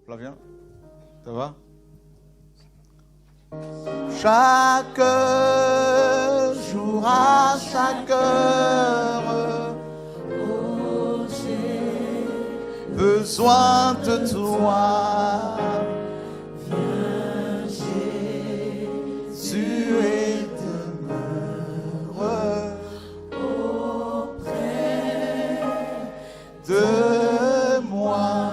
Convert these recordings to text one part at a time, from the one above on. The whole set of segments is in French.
Flavien, ça va? Chaque jour à chaque heure, oh, j'ai besoin de toi. Viens, Jésus, et demeure auprès de moi.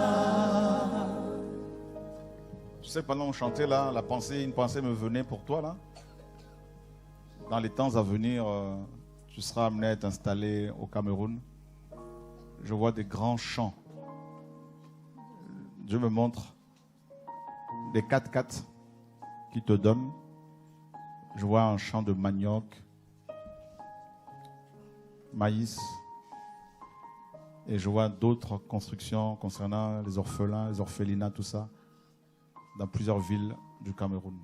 Tu sais, pendant qu'on chantait là, une pensée me venait pour toi là. Dans les temps à venir, tu seras amené à être installé au Cameroun. Je vois des grands champs. Dieu me montre des 4x4 qui te donnent. Je vois un champ de manioc, maïs. Et je vois d'autres constructions concernant les orphelins, les orphelinats, tout ça, dans plusieurs villes du Cameroun.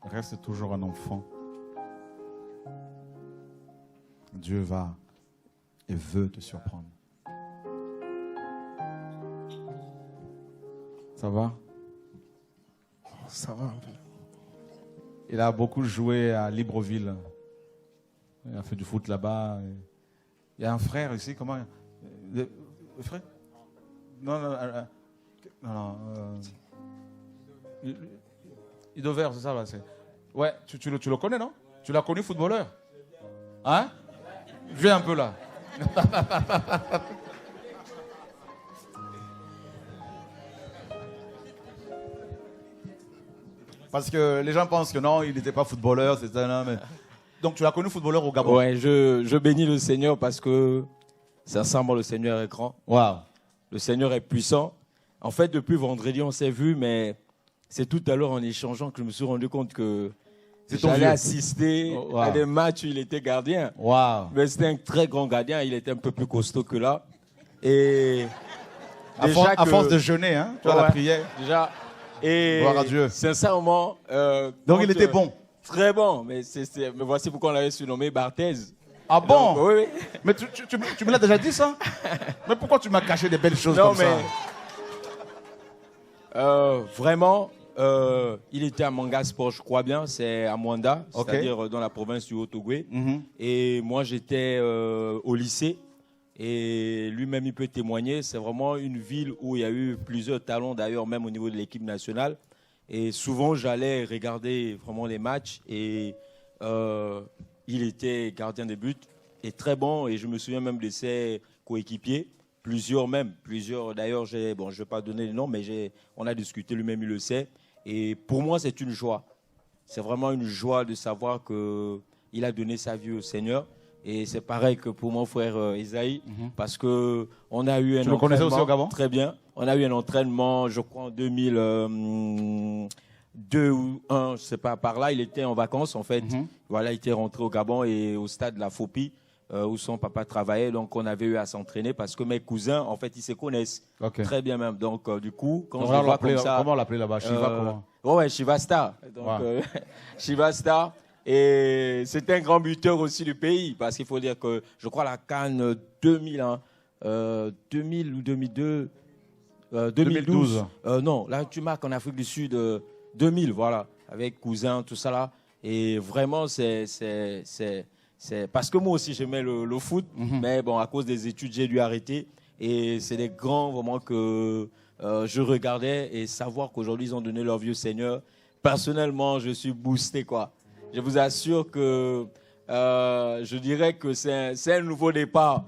Reste toujours un enfant. Dieu va et veut te surprendre. Ça va? Ça va. Il a beaucoup joué à Libreville. Il a fait du foot là-bas. Il y a un frère ici, comment? Le frère? Non, Idover, c'est ça là. Ouais, tu le connais, non? Tu l'as connu footballeur? Hein? Viens un peu là. Parce que les gens pensent que non, il n'était pas footballeur, c'est ça. Mais... Donc tu l'as connu footballeur au Gabon? Ouais, je bénis le Seigneur parce que sincèrement le Seigneur est grand. Waouh. Le Seigneur est puissant. En fait, depuis vendredi, on s'est vu, mais c'est tout à l'heure en échangeant que je me suis rendu compte que j'allais assister à des matchs où il était gardien. Wow. Mais c'était un très grand gardien, il était un peu plus costaud que là. Et à force de jeûner, hein, tu vois, la prière. Déjà. Et gloire à Dieu. Sincèrement. Donc il était bon. Très bon, mais voici pourquoi on l'avait surnommé Barthez. Ah bon? Donc, oui. Mais tu me l'as déjà dit ça? Mais pourquoi tu m'as caché des belles choses comme ça? Vraiment, il était à Manga Sport, je crois bien, c'est à Mwanda, c'est-à-dire dans la province du Haut-Togo. Et moi, j'étais au lycée. Et lui-même, il peut témoigner. C'est vraiment une ville où il y a eu plusieurs talents, d'ailleurs, même au niveau de l'équipe nationale. Et souvent, j'allais regarder vraiment les matchs. Et il était gardien de but et très bon. Et je me souviens même de ses coéquipiers. Plusieurs, d'ailleurs, je ne vais pas donner les noms, mais on a discuté, lui-même, il le sait. Et pour moi, c'est une joie. C'est vraiment une joie de savoir qu'il a donné sa vie au Seigneur. Et c'est pareil que pour mon frère Isaïe, parce qu'on a eu un entraînement. Tu le connaissais aussi au Gabon? Très bien. On a eu un entraînement, je crois, en 2002 ou 1, je ne sais pas, par là. Il était en vacances, en fait. Voilà, il était rentré au Gabon et au stade de la Fopi, où son papa travaillait. Donc, on avait eu à s'entraîner parce que mes cousins, en fait, ils se connaissent très bien même. Donc, du coup, quand je le vois comme ça... Comment on l'appelait là-bas? Shiva, comment? Ouais, Shiva Star. Donc, Shiva Star. Et c'était un grand buteur aussi du pays, parce qu'il faut dire que, je crois, la CAN 2000, 2000 ou 2002, 2012. Non, là, tu marques en Afrique du Sud 2000, voilà, avec Cousin, tout ça là. Et vraiment, c'est parce que moi aussi, j'aimais le foot, mais bon, à cause des études, j'ai dû arrêter. Et c'est des grands, vraiment, que je regardais et savoir qu'aujourd'hui, ils ont donné leur vieux Seigneur. Personnellement, je suis boosté, quoi. Je vous assure que je dirais que c'est un nouveau départ.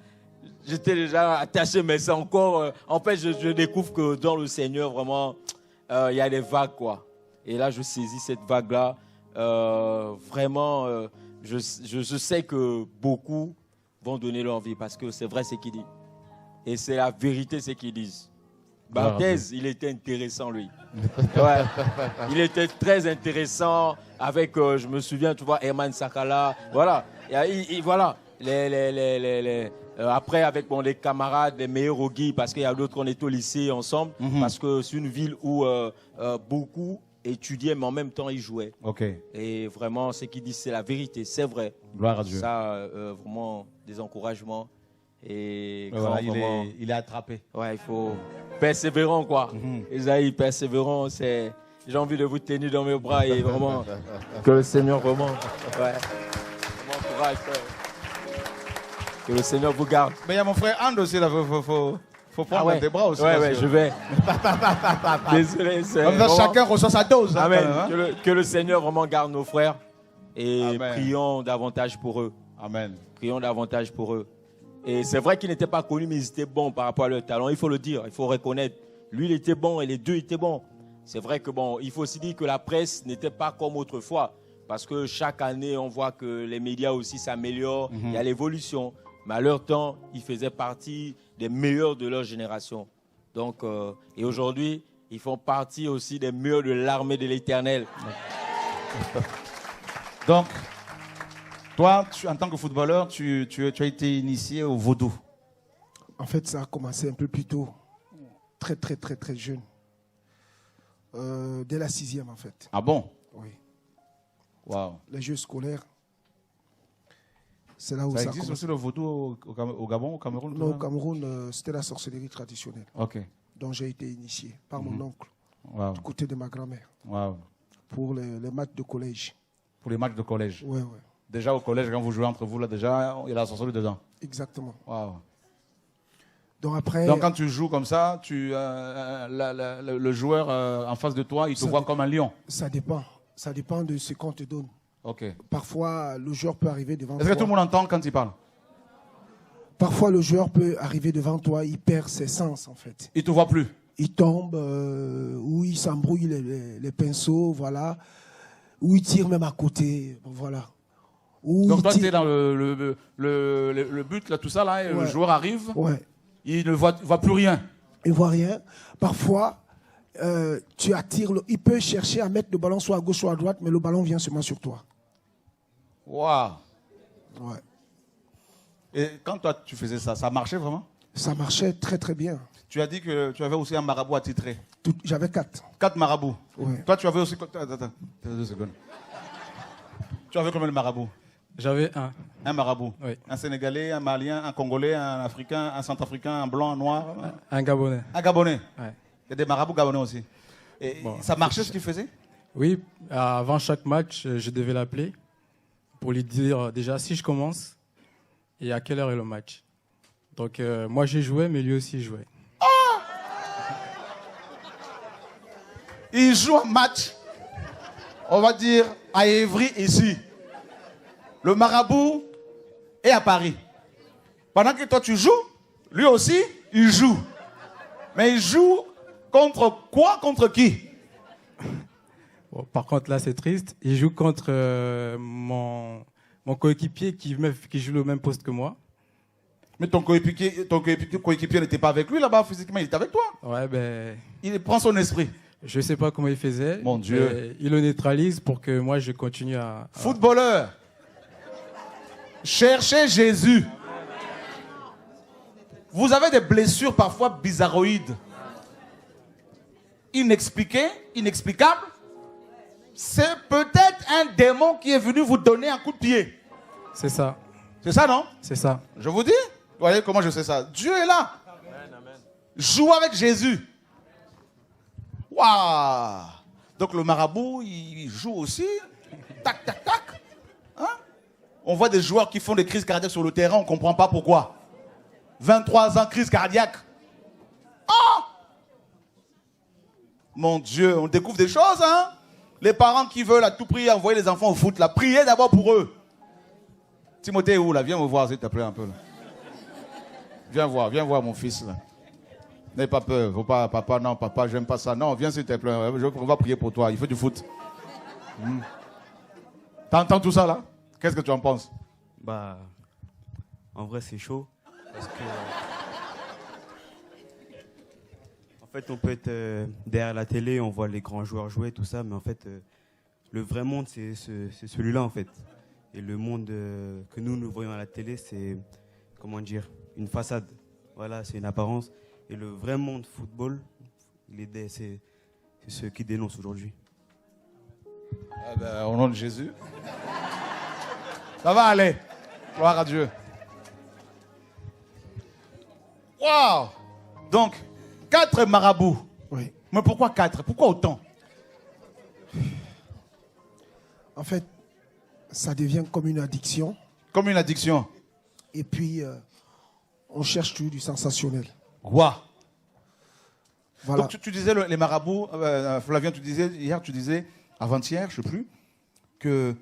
J'étais déjà attaché, mais c'est encore... en fait, je découvre que dans le Seigneur, vraiment, il y a des vagues, quoi. Et là, je saisis cette vague-là. Vraiment, je sais que beaucoup vont donner leur vie parce que c'est vrai ce qu'ils disent. Et c'est la vérité ce qu'ils disent. Barthez, il était intéressant, lui. Ouais. Il était très intéressant avec, je me souviens, tu vois, Herman Sakala. Voilà. Voilà. Après, avec les camarades, les meilleurs au Guy, parce qu'il y a d'autres, on était au lycée ensemble, parce que c'est une ville où beaucoup étudiaient, mais en même temps, ils jouaient. Et vraiment, ce qu'ils disent, c'est la vérité, c'est vrai. Gloire à Dieu. Ça, vraiment, des encouragements. Et voilà, il est attrapé. Ouais, il faut persévérant, quoi. Esaïe, persévérant, c'est... J'ai envie de vous tenir dans mes bras et vraiment que le Seigneur vraiment... Ouais. Vraiment courage, frère. Que le Seigneur vous garde. Mais il y a mon frère Anne aussi, là. Faut prendre tes bras aussi. Ouais, je vais. Désolé, c'est... Comme ça, chacun reçoit sa dose. Amen. Hein, que le Seigneur vraiment garde nos frères. Et Amen. prions davantage pour eux. Amen. Prions davantage pour eux. Et c'est vrai qu'ils n'étaient pas connus, mais ils étaient bons par rapport à leur talent. Il faut le dire, il faut reconnaître. Lui, il était bon et les deux étaient bons. C'est vrai que bon, il faut aussi dire que la presse n'était pas comme autrefois. Parce que chaque année, on voit que les médias aussi s'améliorent. Il y a l'évolution. Mais à leur temps, ils faisaient partie des meilleurs de leur génération. Donc, et aujourd'hui, ils font partie aussi des meilleurs de l'armée de l'Éternel. Donc, toi, en tant que footballeur, tu as été initié au vaudou. En fait, ça a commencé un peu plus tôt. Très, très, très, très jeune. Dès la 6e, en fait. Ah bon? Oui. Waouh. Les jeux scolaires. C'est là où ça existe commence. aussi le vaudou au Gabon, au Cameroun? Non, au Cameroun, c'était la sorcellerie traditionnelle. Ok. Dont j'ai été initié par mon oncle, Wow. du côté de ma grand-mère, Wow. pour les matchs de collège. Pour les matchs de collège. Ouais, ouais. Déjà au collège, quand vous jouez entre vous, là, déjà, il y a la sorcellerie dedans. Exactement. Wow. Donc après... Donc quand tu joues comme ça, le joueur en face de toi, il te voit comme un lion. Ça dépend. Ça dépend de ce qu'on te donne. Ok. Parfois, le joueur peut arriver devant toi. Est-ce que tout le monde entend quand il parle? Parfois, le joueur peut arriver devant toi, il perd ses sens, en fait. Il ne te voit plus. Il tombe, ou il s'embrouille les pinceaux, voilà. Ou il tire même à côté, voilà. Ou Donc il toi, tu tire... es dans le but, là, tout ça, là, et le joueur arrive, Ouais. il ne voit plus rien. Il ne voit rien. Parfois, tu attires, il peut chercher à mettre le ballon soit à gauche, soit à droite, mais le ballon vient seulement sur toi. Waouh. Ouais. Et quand toi, tu faisais ça, ça marchait vraiment? Ça marchait très très bien. Tu as dit que tu avais aussi un marabout attitré. J'avais 4. 4 marabouts. Ouais. Toi, tu avais aussi... Attends, 2 secondes. Tu avais combien de marabouts? J'avais un. Un marabout. Oui. Un Sénégalais, un Malien, un Congolais, un Africain, un Centrafricain, un Blanc, un Noir. Un Gabonais. Un Gabonais. Ouais. Il y a des marabouts gabonais aussi. Et Bon, ça marchait ce qu'il faisait? Oui, avant chaque match, je devais l'appeler pour lui dire déjà si je commence et à quelle heure est le match. Donc moi j'ai joué, mais lui aussi jouait. Il joue un match, on va dire, à Évry, ici. Le marabout est à Paris. Pendant que toi tu joues, lui aussi, il joue. Mais il joue contre quoi? Contre qui? Bon, par contre là c'est triste. Il joue contre mon coéquipier qui joue le même poste que moi. Mais ton coéquipier n'était pas avec lui là-bas physiquement, il était avec toi. Ouais, ben, Il prend son esprit. je sais pas comment il faisait. Mon Dieu. Mais il le neutralise pour que moi je continue à... Footballeur, cherchez Jésus. Vous avez des blessures parfois bizarroïdes, inexpliquées, inexplicables. C'est peut-être un démon qui est venu vous donner un coup de pied. C'est ça, C'est ça, non? c'est ça. Je vous dis. Vous voyez comment je sais ça? Dieu est là. Joue avec Jésus. Waouh! Donc le marabout, il joue aussi. Tac, tac, tac. Hein? On voit des joueurs qui font des crises cardiaques sur le terrain, on ne comprend pas pourquoi. 23 ans, crise cardiaque. Oh! Mon Dieu, on découvre des choses, hein? Les parents qui veulent à tout prix envoyer les enfants au foot, là, priez d'abord pour eux. Timothée est où, là? Viens me voir, s'il te plaît, un peu, là. Viens voir mon fils, là. N'aie pas peur. Faut pas, papa, non, papa, j'aime pas ça. Non, viens, s'il te plaît. On va prier pour toi. Il faut du foot. T'entends tout ça, là? Qu'est-ce que tu en penses? Bah, en vrai, c'est chaud. Parce que. En fait, on peut être derrière la télé, on voit les grands joueurs jouer, tout ça, mais en fait, le vrai monde, c'est celui-là, en fait. Et le monde que nous voyons à la télé, c'est, comment dire, une façade. Voilà, c'est une apparence. Et le vrai monde football, c'est ce qui dénonce aujourd'hui. Eh ben, au nom de Jésus. Ça va aller. Gloire à Dieu. Waouh! Donc, 4 marabouts. Oui. Mais pourquoi 4? Pourquoi autant? En fait, ça devient comme une addiction. Comme une addiction. Et puis, on cherche toujours du sensationnel. Wow. Voilà. Donc tu disais les marabouts, Flavien, tu disais, avant-hier, je ne sais plus, que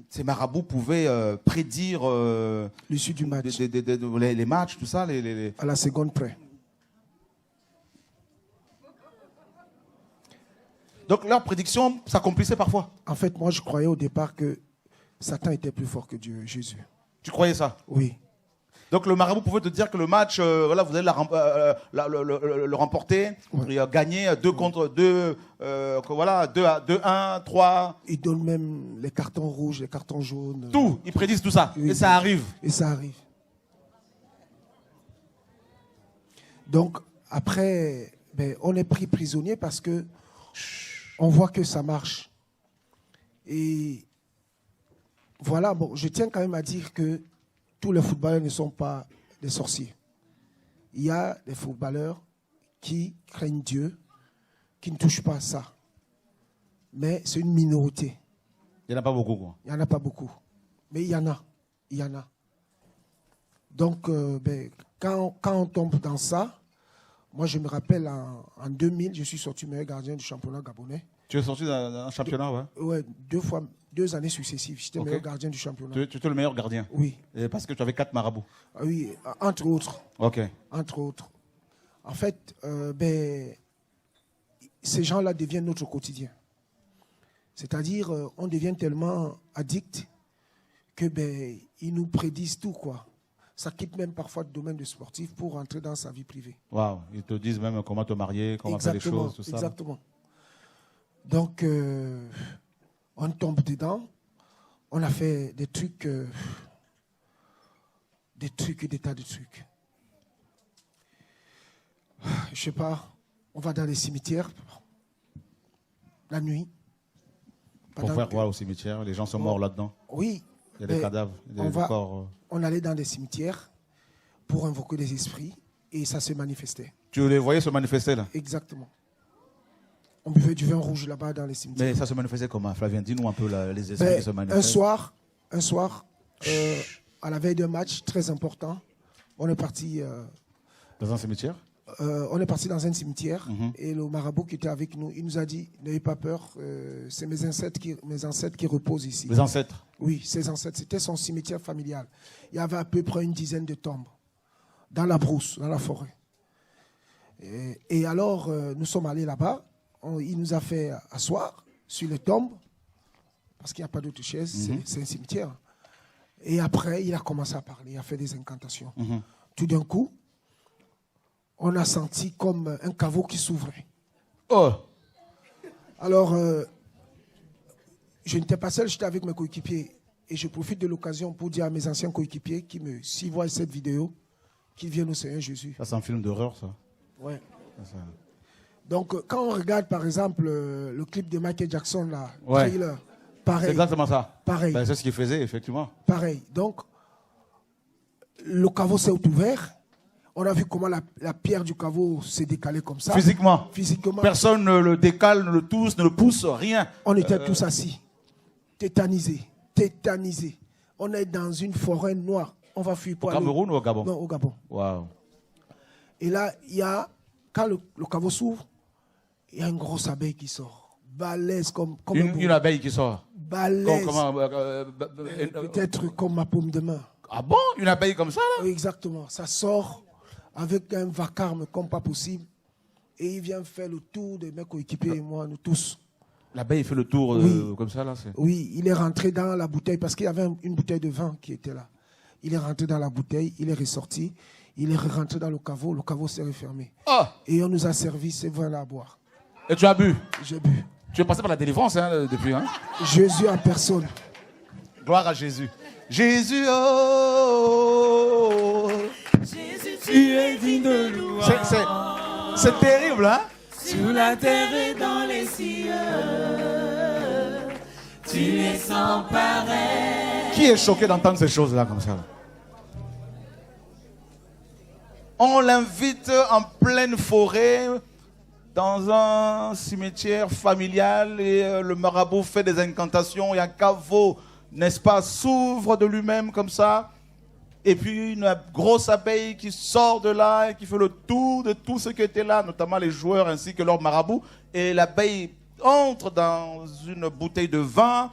ces marabouts pouvaient prédire L'issue du match. les matchs, tout ça. À la seconde près. Donc leurs prédictions s'accomplissaient parfois. En fait, moi, je croyais au départ que Satan était plus fort que Dieu, Jésus. Tu croyais ça? Oui. Donc le marabout pouvait te dire que le match, voilà, vous allez le remporter, Ouais. et, gagner 2 contre 2, voilà, 2-1, 3. Ils donnent même les cartons rouges, les cartons jaunes. Tout, ils prédisent tout ça. Oui. Et ça arrive. Et ça arrive. Donc, après, on est pris prisonnier parce que on voit que ça marche. Et voilà, bon, je tiens quand même à dire que tous les footballeurs ne sont pas des sorciers. Il y a des footballeurs qui craignent Dieu, qui ne touchent pas à ça. Mais c'est une minorité. Il n'y en a pas beaucoup, quoi. Il n'y en a pas beaucoup. Mais il y en a. Il y en a. Donc, quand on tombe dans ça, moi je me rappelle en 2000, je suis sorti meilleur gardien du championnat gabonais. Tu es sorti d'un championnat, ouais. Ouais, 2 années successives. J'étais meilleur gardien du championnat. Tu étais le meilleur gardien. Oui. Et parce que tu avais 4 marabouts. Ah oui, entre autres. Ok. Entre autres. En fait, ces gens-là deviennent notre quotidien. C'est-à-dire, on devient tellement addict que ils nous prédisent tout, quoi. Ça quitte même parfois le domaine de sportif pour rentrer dans sa vie privée. Waouh. Ils te disent même comment te marier, comment faire les choses, tout ça. Exactement. Donc, on tombe dedans. On a fait des trucs et des tas de trucs. Je sais pas, on va dans les cimetières la nuit. Pour faire quoi au cimetière? Les gens sont morts là-dedans. Oui. Il y a des cadavres, des corps. On allait dans des cimetières pour invoquer des esprits et ça se manifestait. Tu les voyais se manifester là? Exactement. On buvait du vin rouge là-bas dans les cimetières. Mais ça se manifestait comment, Flavien? Dis-nous un peu les esprits qui se manifestent. Un soir, à la veille d'un match très important, on est parti. Dans un cimetière? On est parti dans un cimetière et le marabout qui était avec nous, il nous a dit n'ayez pas peur, c'est mes ancêtres qui reposent ici. Les ancêtres? Oui, ses ancêtres. C'était son cimetière familial. Il y avait à peu près une dizaine de tombes dans la brousse, dans la forêt. Et alors, nous sommes allés là-bas. Il nous a fait asseoir sur les tombes parce qu'il n'y a pas d'autre chaise, c'est un cimetière. Et après, il a commencé à parler, il a fait des incantations. Tout d'un coup, on a senti comme un caveau qui s'ouvrait. Oh! Alors, je n'étais pas seul, j'étais avec mes coéquipiers. Et je profite de l'occasion pour dire à mes anciens coéquipiers s'ils voient cette vidéo, qu'ils viennent au Seigneur Jésus. Ça, c'est un film d'horreur, ça. Ouais. Ça. Donc, quand on regarde, par exemple, le clip de Michael Jackson, là, Ouais. Thriller, pareil. C'est exactement ça. Pareil. Ben, c'est ce qu'il faisait, effectivement. Pareil. Donc, le caveau s'est ouvert. On a vu comment la pierre du caveau s'est décalée comme ça. Physiquement. Physiquement. Personne ne le décale, ne le touche, ne le pousse, rien. On était tous assis, tétanisés. On est dans une forêt noire. On va fuir pour Au aller Cameroun ou au Gabon? Non, au Gabon. Waouh. Et là, il y a, quand le caveau s'ouvre, il y a une grosse abeille qui sort. Balèze comme Une abeille qui sort. balèze. Peut-être comme ma paume de main. Ah bon? Une abeille comme ça, là? Oui, exactement. Ça sort avec un vacarme comme pas possible. Et il vient faire le tour de mes coéquipiers et moi, nous tous. L'abeille fait le tour Oui. comme ça, là. Oui, il est rentré dans la bouteille parce qu'il y avait une bouteille de vin qui était là. Il est rentré dans la bouteille, il est ressorti, il est rentré dans le caveau s'est refermé. Oh! Et on nous a servi ces vins-là à boire. Et tu as bu? J'ai bu. Tu es passé par la délivrance depuis, hein? Jésus en personne. Gloire à Jésus. Jésus, oh! Jésus, tu es digne de louange. C'est terrible, hein? Sur la terre et dans les cieux, tu es sans pareil. Qui est choqué d'entendre ces choses-là comme ça? On l'invite en pleine forêt, dans un cimetière familial, et le marabout fait des incantations, et un caveau, n'est-ce pas, s'ouvre de lui-même comme ça. Et puis une grosse abeille qui sort de là et qui fait le tour de tout ce qui était là, notamment les joueurs ainsi que leur marabout. Et l'abeille entre dans une bouteille de vin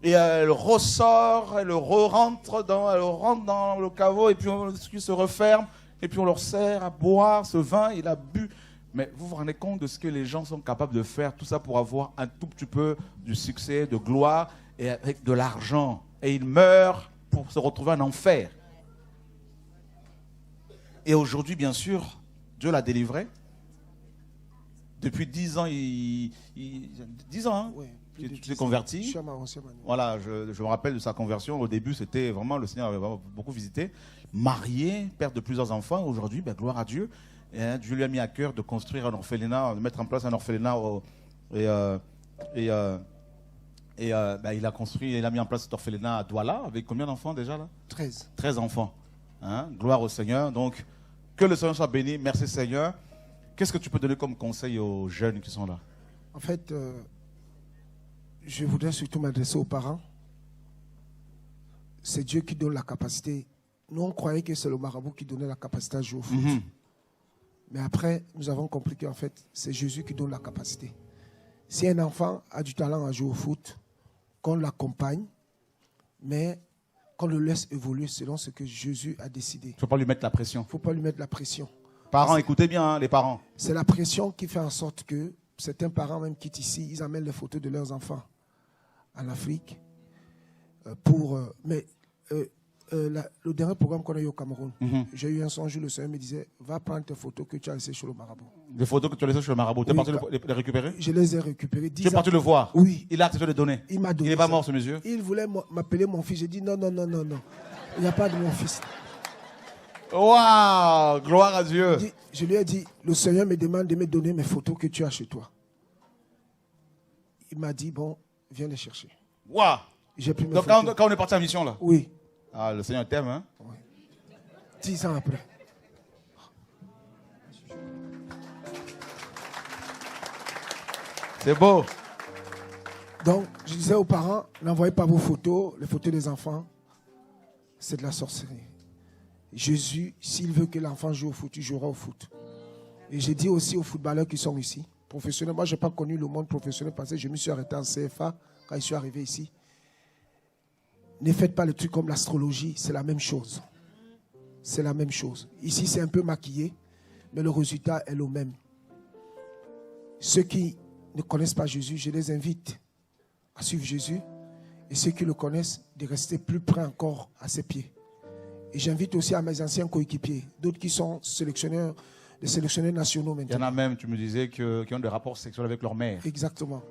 et elle ressort, elle rentre dans le caveau et puis on se referme et puis on leur sert à boire ce vin, il a bu. Mais vous vous rendez compte de ce que les gens sont capables de faire, tout ça pour avoir un tout petit peu du succès, de gloire et avec de l'argent. Et ils meurent pour se retrouver en enfer. Et aujourd'hui, bien sûr, Dieu l'a délivré. Depuis 10 ans, 10 ans, hein, Oui, tu t'es converti. Voilà, je me rappelle de sa conversion. Au début, c'était vraiment, le Seigneur avait vraiment beaucoup visité. Marié, père de plusieurs enfants. Aujourd'hui, ben, gloire à Dieu. Et, hein, Dieu lui a mis à cœur de construire un orphelinat, de mettre en place un orphelinat. Ben, il a mis en place cet orphelinat à Douala. Avec combien d'enfants déjà là? 13. 13 enfants. Hein? Gloire au Seigneur. Donc, que le Seigneur soit béni. Merci Seigneur. Qu'est-ce que tu peux donner comme conseil aux jeunes qui sont là? En fait, je voudrais surtout m'adresser aux parents. C'est Dieu qui donne la capacité. Nous, on croyait que c'est le marabout qui donnait la capacité à jouer au foot. Mais après, nous avons compris qu'en fait, c'est Jésus qui donne la capacité. Si un enfant a du talent à jouer au foot, qu'on l'accompagne, mais qu'on le laisse évoluer selon ce que Jésus a décidé. Il ne faut pas lui mettre la pression. Il ne faut pas lui mettre la pression. Parents, écoutez bien, hein, les parents. C'est la pression qui fait en sorte que certains parents même quittent ici, ils amènent les photos de leurs enfants en Afrique. Le dernier programme qu'on a eu au Cameroun, j'ai eu un songe où le Seigneur me disait, va prendre tes photos que tu as laissées chez le marabout. Les photos que tu as laissées chez le marabout, tu es parti les récupérer? Je les ai récupérées. Tu es parti le voir? Oui. Il a accepté de les donner? Il m'a donné. Il n'est pas mort, ce monsieur? Il voulait m'appeler mon fils. J'ai dit non. Il n'y a pas de mon fils. Waouh! Gloire à Dieu. Je lui ai dit, le Seigneur me demande de me donner mes photos que tu as chez toi. Il m'a dit, bon, viens les chercher. Waouh! J'ai pris mes Donc photos. quand on est parti en mission là? Oui. Ah, le Seigneur t'aime, hein? Oui. 10 ans après. C'est beau. Donc, je disais aux parents, n'envoyez pas vos photos, les photos des enfants. C'est de la sorcellerie. Jésus, s'il veut que l'enfant joue au foot, il jouera au foot. Et j'ai dit aussi aux footballeurs qui sont ici, professionnels. Moi, je n'ai pas connu le monde professionnel parce que je me suis arrêté en CFA quand je suis arrivé ici. Ne faites pas le truc comme l'astrologie, c'est la même chose. C'est la même chose. Ici, c'est un peu maquillé, mais le résultat est le même. Ceux qui ne connaissent pas Jésus, je les invite à suivre Jésus. Et ceux qui le connaissent, de rester plus près encore à ses pieds. Et j'invite aussi à mes anciens coéquipiers, d'autres qui sont des sélectionneurs nationaux maintenant. Il y en a même, tu me disais, qui ont des rapports sexuels avec leur mère. Exactement.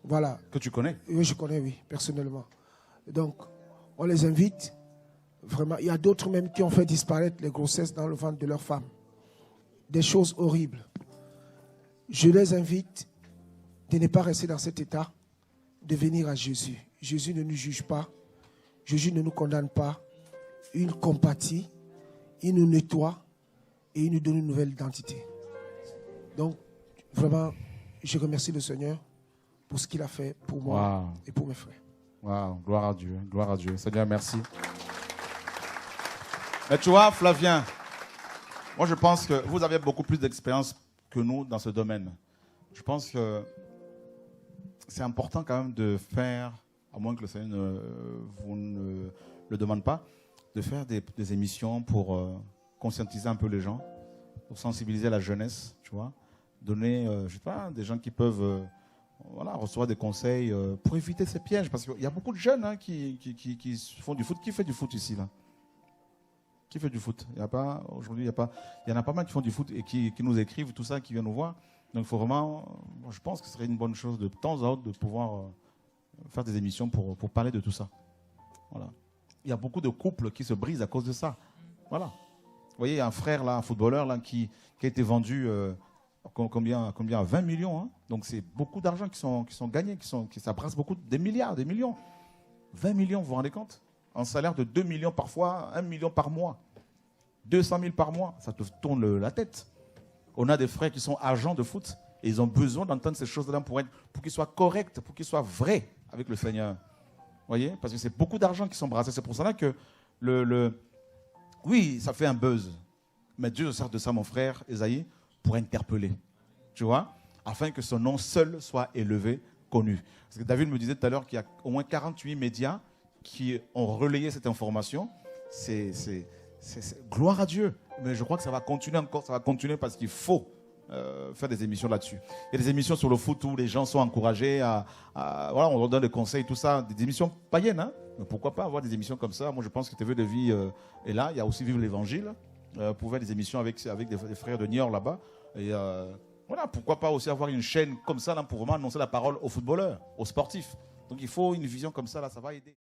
Voilà. Que tu connais? Oui, je connais, oui, personnellement. Donc, on les invite. Vraiment, il y a d'autres même qui ont fait disparaître les grossesses dans le ventre de leurs femmes. Des choses horribles. Je les invite de ne pas rester dans cet état, de venir à Jésus. Jésus ne nous juge pas. Jésus ne nous condamne pas. Il compatit, il nous nettoie et il nous donne une nouvelle identité. Donc, vraiment, je remercie le Seigneur pour ce qu'il a fait pour moi et pour mes frères. Waouh, gloire à Dieu, gloire à Dieu. Seigneur, merci. Mais tu vois, Flavien, moi je pense que vous avez beaucoup plus d'expérience que nous dans ce domaine. Je pense que c'est important quand même de faire, à moins que le Seigneur vous ne le demande pas, de faire des émissions pour conscientiser un peu les gens, pour sensibiliser la jeunesse, tu vois, donner, je sais pas, des gens qui peuvent recevoir des conseils pour éviter ces pièges, parce qu'il y a beaucoup de jeunes hein, qui font du foot. Qui fait du foot ici là? Qui fait du foot? Aujourd'hui, il y en a pas mal qui font du foot et qui nous écrivent tout ça, qui viennent nous voir. Donc il faut vraiment, je pense que ce serait une bonne chose de temps à autre de pouvoir faire des émissions pour parler de tout ça. Voilà. Il y a beaucoup de couples qui se brisent à cause de ça. Voilà. Vous voyez, il y a un frère, là, un footballeur là, qui a été vendu combien 20 millions. Hein. Donc c'est beaucoup d'argent qui sont gagnés, ça brasse beaucoup, des milliards, des millions. 20 millions, vous vous rendez compte? Un salaire de 2 millions parfois, 1 million par mois. 200 000 par mois, ça te tourne la tête. On a des frères qui sont agents de foot et ils ont besoin d'entendre ces choses-là pour qu'ils soient corrects, pour qu'ils soient vrais avec le Seigneur. Vous voyez? Parce que c'est beaucoup d'argent qui sont brassés. C'est pour cela que oui, ça fait un buzz. Mais Dieu se sert de ça, mon frère Esaïe, pour interpeller. Tu vois? Afin que son nom seul soit élevé, connu. Parce que David me disait tout à l'heure qu'il y a au moins 48 médias qui ont relayé cette information. C'est gloire à Dieu. Mais je crois que ça va continuer encore, ça va continuer parce qu'il faut faire des émissions là-dessus. Il y a des émissions sur le foot où les gens sont encouragés voilà, on leur donne des conseils, tout ça, des émissions païennes, hein. Mais pourquoi pas avoir des émissions comme ça? Moi, je pense que TV de vie est là. Il y a aussi Vivre l'Évangile, pour faire des émissions avec des frères de Niort là-bas. Et voilà, pourquoi pas aussi avoir une chaîne comme ça là, pour vraiment annoncer la parole aux footballeurs, aux sportifs. Donc il faut une vision comme ça, là, ça va aider.